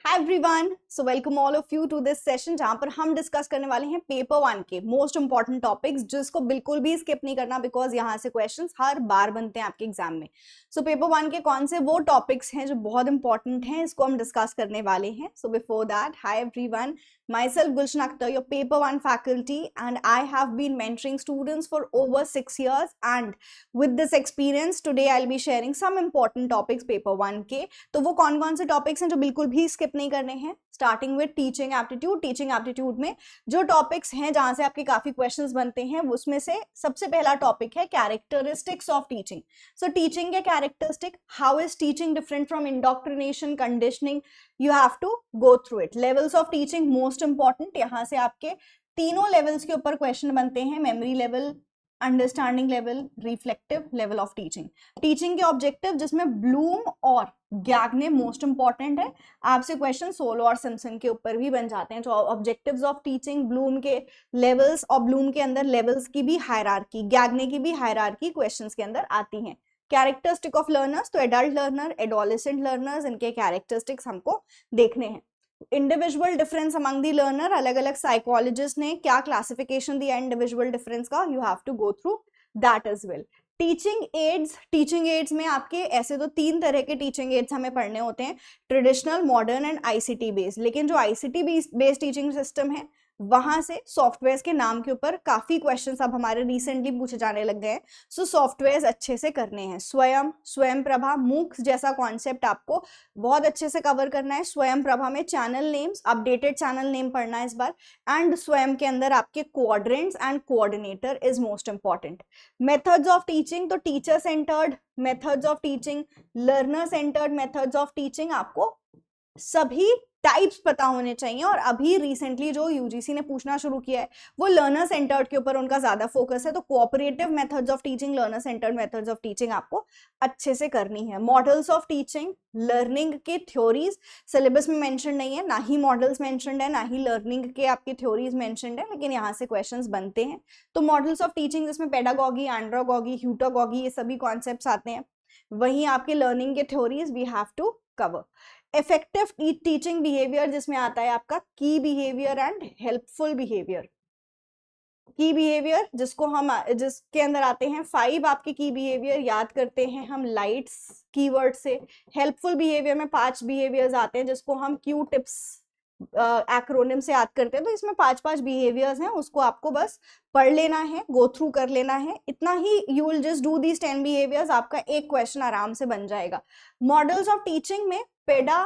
Hi everyone, so welcome all of you to this session जहां पर हम discuss करने वाले हैं पेपर 1 के मोस्ट इंपॉर्टेंट टॉपिक्स जिसको बिल्कुल भी स्किप नहीं करना बिकॉज यहां से क्वेश्चंस हर बार बनते हैं आपके एग्जाम में। सो पेपर 1 के कौन से वो टॉपिक्स हैं जो बहुत इंपॉर्टेंट हैं, इसको हम डिस्कस करने वाले हैं। So before that, hi everyone, myself Gulshan Akhtar, your paper 1 faculty, and I have been mentoring students for over 6 years, and with this experience today I'll be sharing some important topics paper 1 के। तो वो कौन कौन से topics हैं जो बिल्कुल भी स्किप नहीं करने हैं, स्टार्टिंग विद टीचिंग एप्टीट्यूड में जो टॉपिक्स हैं जहां से आपके काफी क्वेश्चंस बनते हैं उसमें से सबसे पहला टॉपिक है characteristics of teaching. So teaching के characteristic, how is teaching different from indoctrination, conditioning, you have to go through it. Levels of teaching most important, यहां से आपके तीनों लेवल्स के ऊपर क्वेश्चन बनते हैं, memory level, understanding level, reflective level of teaching. Teaching के ऑब्जेक्टिव जिसमें ब्लूम और गैग्ने मोस्ट इंपॉर्टेंट है, आपसे क्वेश्चन सोलो और सिम्पसन के ऊपर भी बन जाते हैं। तो ऑब्जेक्टिव्स ऑफ टीचिंग, ब्लूम के लेवल्स और ब्लूम के अंदर लेवल्स की भी हायरार्की, गैग्ने की भी हायरार्की क्वेश्चंस के अंदर आती हैं। कैरेक्टरिस्टिक ऑफ लर्नर्स, तो एडल्ट लर्नर, एडोलेसेंट लर्नर्स, इनके कैरेक्टरिस्टिक्स हमको देखने हैं। Individual difference among the learner, अलग अलग साइकोलॉजिस्ट ने क्या क्लासिफिकेशन दिया इंडिविजुअल डिफरेंस का, you have to go through that as well. Teaching aids में आपके ऐसे तो 3 तरह के टीचिंग एड्स हमें पढ़ने होते हैं, traditional, modern and ICT based. लेकिन जो आईसीटी बेस्ड टीचिंग सिस्टम है वहां से सॉफ्टवेयर के नाम के ऊपर काफी क्वेश्चंस अब हमारे रिसेंटली पूछे जाने लग गए हैं। सो सॉफ्टवेयर अच्छे से करने हैं। स्वयं प्रभा, मूक्स जैसा कॉन्सेप्ट आपको बहुत अच्छे से कवर करना है। स्वयं प्रभा में channel names, updated channel name पढ़ना है इस बार, एंड स्वयं के अंदर आपके quadrants and coordinator is most important. Methods of teaching, तो teacher centred methods of teaching, learner centred methods of teaching, आपको सभी टाइप्स पता होने चाहिए। और अभी रिसेंटली जो यूजीसी ने पूछना शुरू किया है वो लर्नर सेंटर्ड के ऊपर उनका ज्यादा फोकस है। तो cooperative methods of teaching, learner centred methods of teaching आपको अच्छे से करनी है। मॉडल्स ऑफ टीचिंग, लर्निंग के थ्योरीज सिलेबस में मेंशन नहीं है, ना ही मॉडल्स मेंशनड है, ना ही लर्निंग के आपकी थ्योरीज मेंशनड है, लेकिन यहाँ से क्वेश्चंस बनते हैं। तो मॉडल्स ऑफ टीचिंग जिसमें पेडागॉगी, एंड्रोगॉगी, ह्यूटागॉगी, ये सभी कॉन्सेप्ट्स आते हैं। वहीं आपके लर्निंग के theories we have to cover. Effective teaching behaviour जिसमें आता है आपका key behaviour and helpful behaviour. Key behaviour जिसके अंदर आते हैं 5 आपके की बिहेवियर, याद करते हैं हम लाइट्स कीवर्ड से। हेल्पफुल बिहेवियर में 5 बिहेवियर्स आते हैं जिसको हम क्यू टिप्स एक्रोनिम से याद करते हैं। तो इसमें 5 बिहेवियर्स हैं, उसको आपको बस पढ़ लेना है, गो थ्रू कर लेना है, इतना ही। You will just do these 10 behaviours, आपका एक क्वेश्चन आराम से बन जाएगा। मॉडल्स ऑफ टीचिंग में पेडा,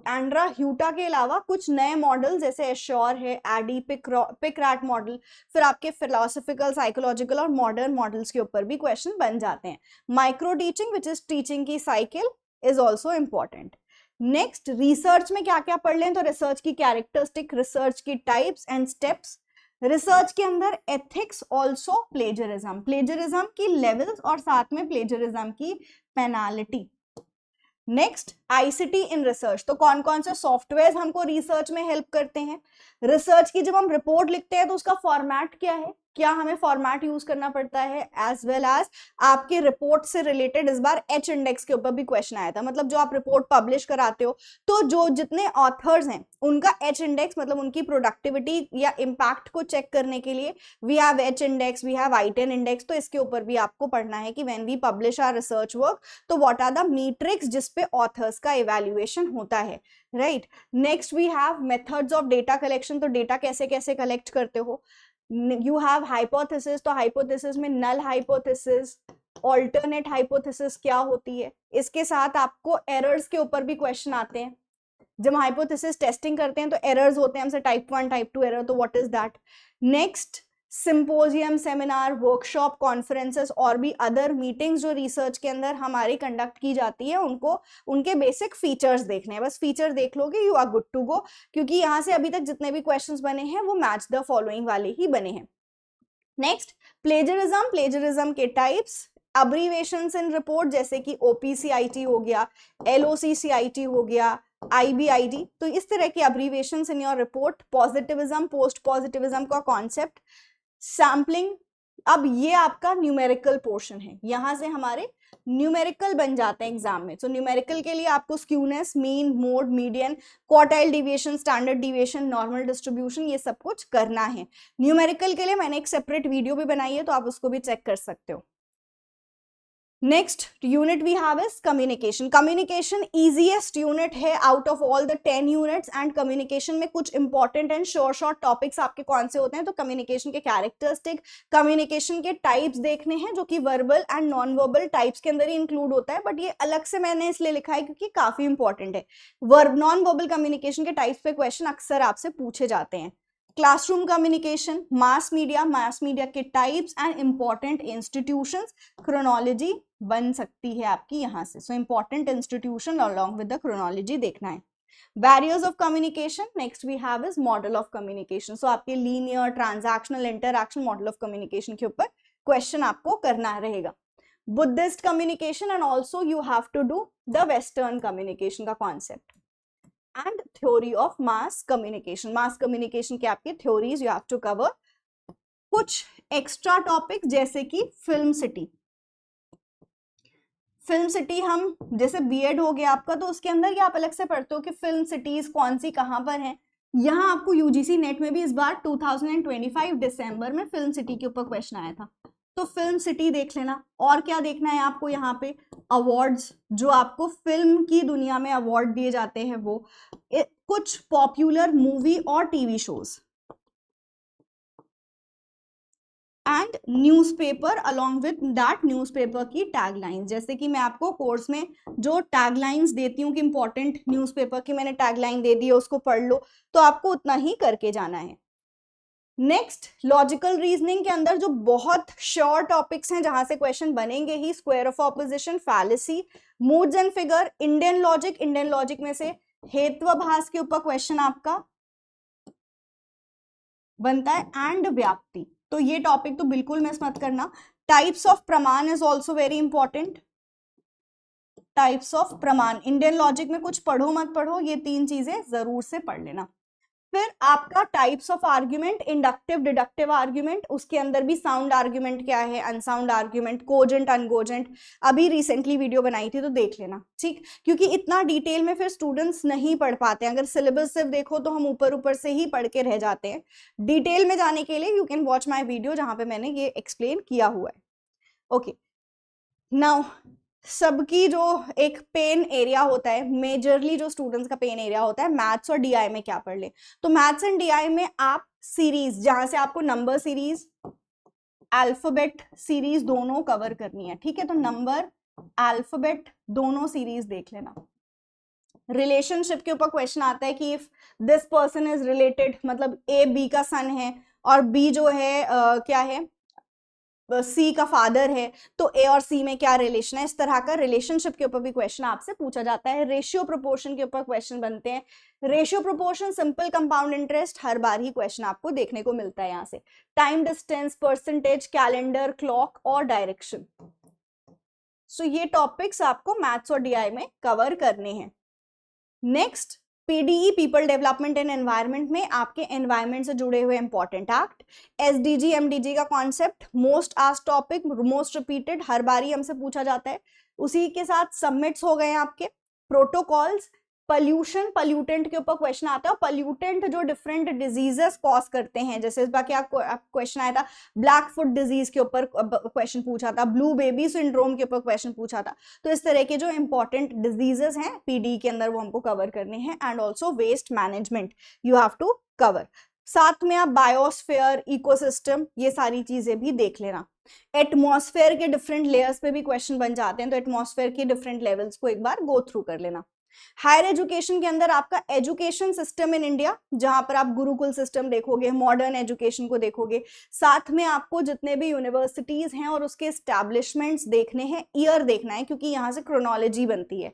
एंड्रा, ह्यूटा के अलावा कुछ नए मॉडल जैसे एश्योर है, एडी, पिकरैट मॉडल, फिर आपके फिलोसॉफिकल, साइकोलॉजिकल और मॉडर्न मॉडल्स के ऊपर भी क्वेश्चन बन जाते हैं। Micro teaching which is teaching की cycle is also important. Next, research में क्या क्या पढ़ लें, तो रिसर्च की कैरेक्टरिस्टिक, रिसर्च की टाइप्स एंड स्टेप्स। रिसर्च के अंदर एथिक्स, ऑल्सो प्लेजरिज्म की लेवल्स और साथ में प्लेजरिज्म की penalty. Next, ICT in research, तो कौन कौन से सॉफ्टवेयर हमको रिसर्च में हेल्प करते हैं। रिसर्च की जब हम रिपोर्ट लिखते हैं तो उसका फॉर्मेट क्या है, क्या हमें फॉर्मेट यूज करना पड़ता है, एज वेल एज आपके रिपोर्ट से रिलेटेड इस बार एच इंडेक्स के ऊपर भी क्वेश्चन आया था। मतलब जो आप रिपोर्ट पब्लिश कराते हो तो जो जितने ऑथर्स हैं उनका एच इंडेक्स, मतलब उनकी प्रोडक्टिविटी या इम्पैक्ट को चेक करने के लिए we have H index, we have i10 index. तो इसके ऊपर भी आपको पढ़ना है कि when we publish our research work तो व्हाट आर द मीट्रिक्स जिसपे ऑथर्स का इवैल्यूएशन होता है, right. Next we have methods of data collection, तो डेटा कैसे कैसे कलेक्ट करते हो। यू हैव हाइपोथेसिस, तो हाइपोथेसिस में नल हाइपोथेसिस, ऑल्टरनेट हाइपोथेसिस क्या होती है। इसके साथ आपको एरर्स के ऊपर भी क्वेश्चन आते हैं। जब हाइपोथेसिस टेस्टिंग करते हैं तो एरर्स होते हैं हमसे टाइप 1, टाइप 2 एरर, तो what is that. Next, symposium, seminar, workshop, conferences और भी अदर मीटिंग्स जो रिसर्च के अंदर हमारी कंडक्ट की जाती है, उनको उनके बेसिक फीचर्स देखने हैं। बस फीचर देख लोगे, you are good to go, क्योंकि यहाँ से अभी तक जितने भी क्वेश्चंस बने हैं वो मैच द फॉलोइंग वाले ही बने हैं। नेक्स्ट, प्लेजरिज्म के टाइप्स, अब्रीवेशंस इन रिपोर्ट जैसे कि OPCIT हो गया, LOCCIT हो गया, IBID, तो इस तरह की abbreviations in your report. Positivism, post positivism का कॉन्सेप्ट, सैम्पलिंग, अब ये आपका न्यूमेरिकल पोर्शन है, यहां से हमारे न्यूमेरिकल बन जाते हैं एग्जाम में। तो न्यूमेरिकल के लिए आपको skewness, mean, mode, median, quartile deviation, standard deviation, normal distribution, ये सब कुछ करना है। न्यूमेरिकल के लिए मैंने एक सेपरेट वीडियो भी बनाई है, तो आप उसको भी चेक कर सकते हो। Next unit we have is communication. Communication easiest unit है out of all the 10 units. And communication में कुछ इंपॉर्टेंट एंड शॉर्ट टॉपिक्स आपके कौन से होते हैं, तो कम्युनिकेशन के कैरेक्टरिस्टिक, कम्युनिकेशन के टाइप्स देखने हैं, जो कि verbal and non verbal types के अंदर ही इंक्लूड होता है, बट ये अलग से मैंने इसलिए लिखा है क्योंकि काफी इंपॉर्टेंट है। नॉन वर्बल कम्युनिकेशन के टाइप्स पे क्वेश्चन अक्सर आपसे पूछे जाते हैं। क्लासरूम कम्युनिकेशन, मास मीडिया के types and important institutions, chronology बन सकती है आपकी यहाँ से। So important institution along with the chronology देखना है। Barriers of communication, next we have is model of communication. So आपके linear, transactional, interaction, model of communication के ऊपर क्वेश्चन आपको करना रहेगा। Buddhist communication and also you have to do the western communication का concept and theory of mass communication. Mass communication के आपके theories you have to cover. कुछ extra topic जैसे कि फिल्म सिटी। फिल्म सिटी हम जैसे बीएड हो गया आपका, तो उसके अंदर ये आप अलग से पढ़ते हो कि फिल्म सिटीज कौन सी कहाँ पर है। यहाँ आपको यूजीसी नेट में भी इस बार 2025 दिसंबर में फिल्म सिटी के ऊपर क्वेश्चन आया था, तो फिल्म सिटी देख लेना। और क्या देखना है आपको यहाँ पे, अवार्ड्स, जो आपको फिल्म की दुनिया में अवार्ड दिए जाते हैं वो, कुछ पॉपुलर मूवी और TV shows, and newspaper along with that newspaper की टैगलाइंस। जैसे कि मैं आपको कोर्स में जो टैगलाइंस देती हूँ कि इंपॉर्टेंट न्यूज़पेपर की मैंने टैगलाइन दे दी है, उसको पढ़ लो, तो आपको उतना ही करके जाना है। नेक्स्ट लॉजिकल रीजनिंग के अंदर जो बहुत शॉर्ट टॉपिक्स हैं जहां से क्वेश्चन बनेंगे ही, square of opposition, fallacy, moods and figure, Indian logic में से हेत्वाभास के ऊपर क्वेश्चन आपका बनता है, एंड व्याप्ति। तो ये टॉपिक तो बिल्कुल मिस मत करना। टाइप्स ऑफ प्रमाण is also very important. Types of प्रमाण इंडियन लॉजिक में कुछ पढ़ो मत पढ़ो, ये 3 चीजें जरूर से पढ़ लेना। फिर आपका types of argument, inductive, deductive argument, उसके अंदर भी साउंड आर्ग्यूमेंट क्या है, अनसाउंड आर्ग्यूमेंट, कोजेंट, अनकोजेंट, अभी रिसेंटली वीडियो बनाई थी तो देख लेना, ठीक। क्योंकि इतना डिटेल में फिर स्टूडेंट्स नहीं पढ़ पाते, अगर सिलेबस सिर्फ देखो तो हम ऊपर ऊपर से ही पढ़ के रह जाते हैं। डिटेल में जाने के लिए you can watch my video जहां पे मैंने ये एक्सप्लेन किया हुआ है। ओके, नाउ सबकी जो एक पेन एरिया होता है, मेजरली जो स्टूडेंट्स का पेन एरिया होता है, मैथ्स और डीआई में क्या पढ़ ले, तो मैथ्स एंड डीआई में आप सीरीज, जहां से आपको नंबर सीरीज, अल्फाबेट सीरीज दोनों कवर करनी है, ठीक है। तो नंबर, अल्फाबेट दोनों सीरीज देख लेना। रिलेशनशिप के ऊपर क्वेश्चन आता है कि if this person is related, मतलब ए बी का सन है और बी जो है क्या है, सी का फादर है, तो ए और सी में क्या रिलेशन है। इस तरह का रिलेशनशिप के ऊपर भी क्वेश्चन आपसे पूछा जाता है। रेशियो प्रोपोर्शन के ऊपर क्वेश्चन बनते हैं। Ratio proportion, simple, compound interest, हर बार ही क्वेश्चन आपको देखने को मिलता है यहाँ से। Time, distance, percentage, calendar, clock और डायरेक्शन। सो ये टॉपिक्स आपको मैथ्स और डीआई में कवर करने हैं। Next PDE, people development and environment में आपके एनवायरनमेंट से जुड़े हुए इंपॉर्टेंट एक्ट, एसडीजी, एमडीजी का concept, most asked topic, most repeated, हर बार ही हमसे पूछा जाता है। उसी के साथ सबमिट्स हो गए हैं आपके, प्रोटोकॉल्स, पॉल्यूशन, पॉल्यूटेंट के ऊपर क्वेश्चन आता है। पॉल्यूटेंट जो डिफरेंट डिजीजेस कॉज करते हैं, जैसे इस बार क्या क्वेश्चन आया था, ब्लैक फुट डिजीज के ऊपर क्वेश्चन पूछा था, ब्लू बेबी सिंड्रोम के ऊपर क्वेश्चन पूछा था। तो इस तरह के जो इंपॉर्टेंट डिजीजेस हैं पीडी के अंदर वो हमको कवर करने हैं। And also waste management you have to cover. साथ में आप बायोस्फेयर, इकोसिस्टम, ये सारी चीजें भी देख लेना। एटमॉस्फेयर के डिफरेंट लेयर्स पे भी क्वेश्चन बन जाते हैं, तो एटमॉस्फेयर के डिफरेंट लेवल्स को एक बार गो थ्रू कर लेना। हायर एजुकेशन के अंदर आपका एजुकेशन सिस्टम इन इंडिया, जहां पर आप गुरुकुल सिस्टम देखोगे, मॉडर्न एजुकेशन को देखोगे। साथ में आपको जितने भी यूनिवर्सिटीज हैं और उसके एस्टैब्लिशमेंट्स देखने हैं, ईयर देखना है, क्योंकि यहां से क्रोनोलॉजी बनती है।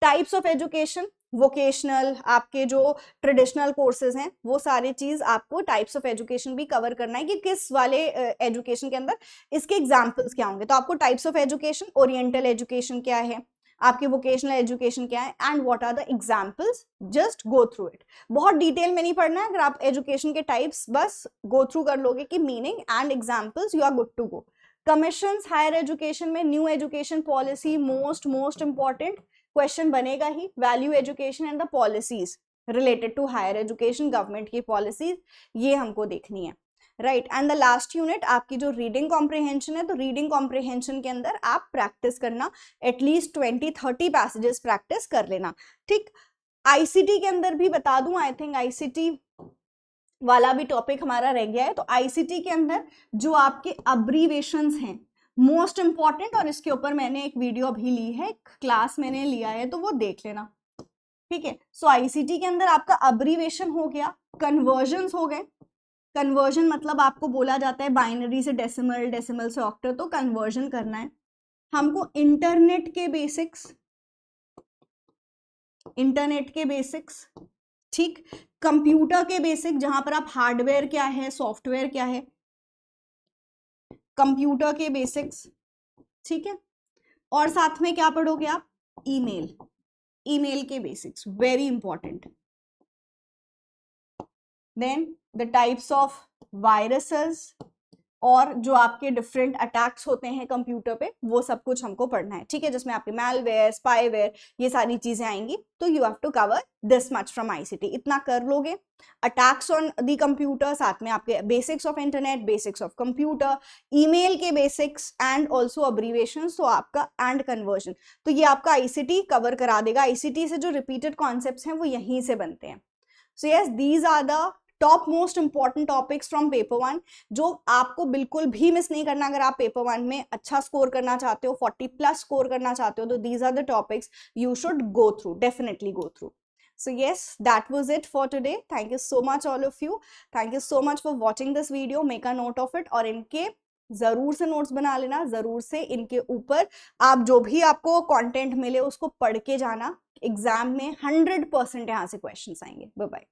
टाइप्स ऑफ एजुकेशन, वोकेशनल, आपके जो ट्रेडिशनल कोर्सेज हैं, वो सारी चीज आपको टाइप्स ऑफ एजुकेशन भी कवर करना है कि किस वाले एजुकेशन के अंदर इसके एग्जाम्पल्स क्या होंगे। तो आपको types of education, oriental education क्या है, आपके वोकेशनल एजुकेशन क्या है, and what are the examples, just go through it. बहुत डिटेल में नहीं पढ़ना है, अगर आप एजुकेशन के टाइप्स बस गो थ्रू कर लोगे कि meaning and examples, you are good to go. Commissions higher education में new education policy most important question बनेगा ही, value education and the policies related to higher education, government की policies, ये हमको देखनी है, right. And the last unit आपकी जो रीडिंग कॉम्प्रिहेंशन है, तो रीडिंग कॉम्प्रिहेंशन के अंदर आप प्रैक्टिस करना, एटलीस्ट 20-30 पैसेजेस प्रैक्टिस कर लेना, ठीक। आईसीटी के अंदर भी बता दूं, आई थिंक आईसीटी वाला भी टॉपिक हमारा रह गया है, तो आईसीटी के अंदर जो आपके अब्रीवेशंस हैं मोस्ट इंपॉर्टेंट, और इसके ऊपर मैंने एक वीडियो अभी ली है, क्लास मैंने लिया है, तो वो देख लेना, ठीक है। सो आईसीटी के अंदर आपका अब्रीवेशन हो गया, कन्वर्जन्स हो गए, कन्वर्जन मतलब आपको बोला जाता है बाइनरी से डेसिमल, डेसिमल से ऑक्टल, तो कन्वर्जन करना है हमको। इंटरनेट के बेसिक्स, ठीक। कंप्यूटर के बेसिक, जहां पर आप हार्डवेयर क्या है, सॉफ्टवेयर क्या है, कंप्यूटर के बेसिक्स, ठीक है। और साथ में क्या पढ़ोगे आप, ईमेल के basics, very important. Then the types of viruses, और जो आपके डिफरेंट अटैक्स होते हैं कंप्यूटर पे, वो सब कुछ हमको पढ़ना है, ठीक है, जिसमें आपके मैलवेयर, स्पाईवेयर, ये सारी चीजें आएंगी, तो you have to cover this much from ICT. इतना कर लोगे, अटैक्स ऑन द कंप्यूटर, साथ में आपके basics of internet, basics of computer, email के बेसिक्स एंड ऑल्सो अब्रीवेशंस, तो आपका एंड कन्वर्जन, तो ये आपका आईसीटी कवर करा देगा। आईसीटी से जो रिपीटेड कॉन्सेप्ट्स हैं वो यहीं से बनते हैं। So yes, these are the top most important topics from paper 1, जो आपको बिल्कुल भी मिस नहीं करना। अगर आप पेपर 1 में अच्छा स्कोर करना चाहते हो, 40+ स्कोर करना चाहते हो, तो these are the topics you should go through, definitely go through. So yes, that was it for today. Thank you so much all of you. Thank you so much for watching this video. Make a note of it, और इनके जरूर से notes बना लेना, जरूर से इनके ऊपर आप जो भी आपको कंटेंट मिले उसको पढ़ के जाना। एग्जाम में 100% यहाँ से क्वेश्चंस आएंगे। Bye bye.